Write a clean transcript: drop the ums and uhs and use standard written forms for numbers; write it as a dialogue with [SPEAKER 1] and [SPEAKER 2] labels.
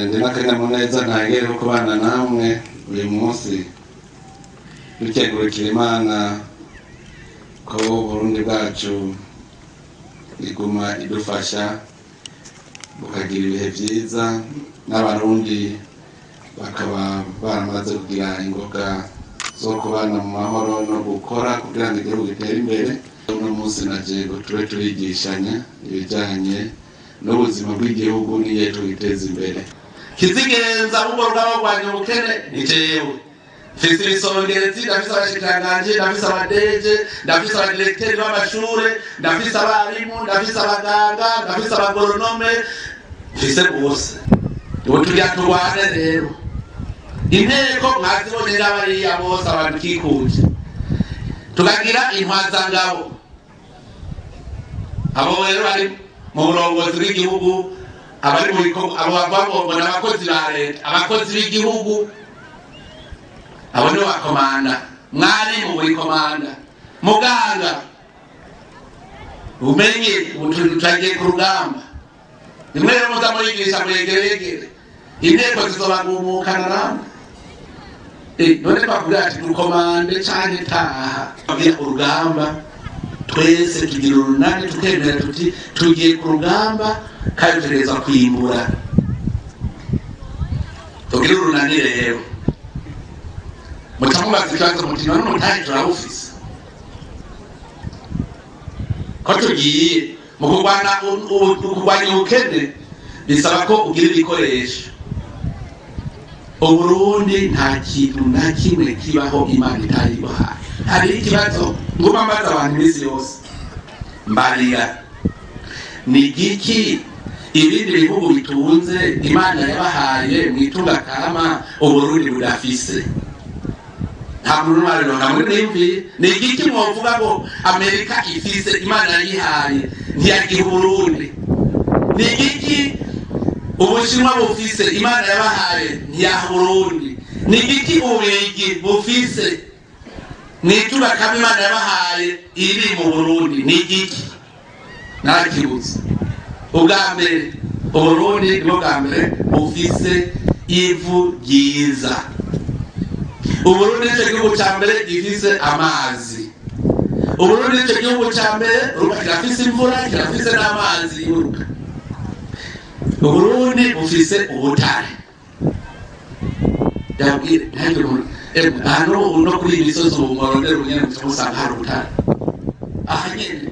[SPEAKER 1] ndi n'akanyamuneza ntangere ko kubana namwe uyu munsi dukengurukira Imana ko Burundi bwacu iguma idufasha bukagira ibihe byiza n'abarundi bakaba baramaze kugira ingoga zo kubana mu mahoro no gukora kugira ngo igihugu gitere imbere. Uno munsi naje ngo tube turigishanya ibijyanye n'ubuzima bw'igihugu n'igihe tugiteza imbere. Kizigenza ubwo bw'abagwanya ubukene ni jewe. Mfise ibisongerezi, ndafise abashikiranganji, ndafise abadeje, ndafise abadirekiteri b'amashure, ndafise abarimu, ndafise abaganga, ndafise abagoronome, mfise bose. Ubu tugira turwane rero. Inteko mwazibonye n'abariya bose abantu kikuje. Tukagira intwazangabo. Abo rero bari mu burongozi bw'igihugu, abari mu bikorwa, abo bagomba n'abakozi ba leta, abakozi b'igihugu, abo nibo bakomanda. Mwari mu buri komanda, muganga umenye tutagiye ku rugamba. Nimwe rero muza murigisha mwegeregere, inteko zizobagumukana namwe. None twavuga ati dukomande canke taha abwira urugamba, twese tugira urunani tukemera tuti tugiye ku rugamba kandi tugereza kwimbura. Tugira urunani rero mutamubaza ikibazo muti none umutahe turawufise ko tugiye mu kurwanya ubukene bisaba ko ugira ibikoresho. Uburundi nta kintu na kimwe kibaho Imana itaribahaye. Hari ikibazo nguma mbaza abantu iminsi yose mbarira ni igiki ibindi bihugu bitunze Imana yabahaye mwitunga kama Uburundi budafise? Nta muntu n'umwe muri nimbi ni igiki mwovuga ngo Amerika ifise Imana yihaye ntiyagiha Uburundi? Ni igiki Ubushinwa bufise Imana yabahaye ntiyaha Burundi? Ni igiki Ububirigi bufise mwitura kama Imana yabahaye iri mu Burundi? Ni igiki? Ntakibuze. Ubwa mbere Uburundi nibwo bwa mbere bufise ivu ryiza. Uburundi nicyo gihugu cya mbere gifise amazi. Uburundi nicyo gihugu cya mbere kirafise imvura, kirafise n'amazi y'uruka. Uburundi bufise ubutare. Yabwire ntabwo hano no kuri imisozi umurondera unyene musanga hari ubutare. Aha nyene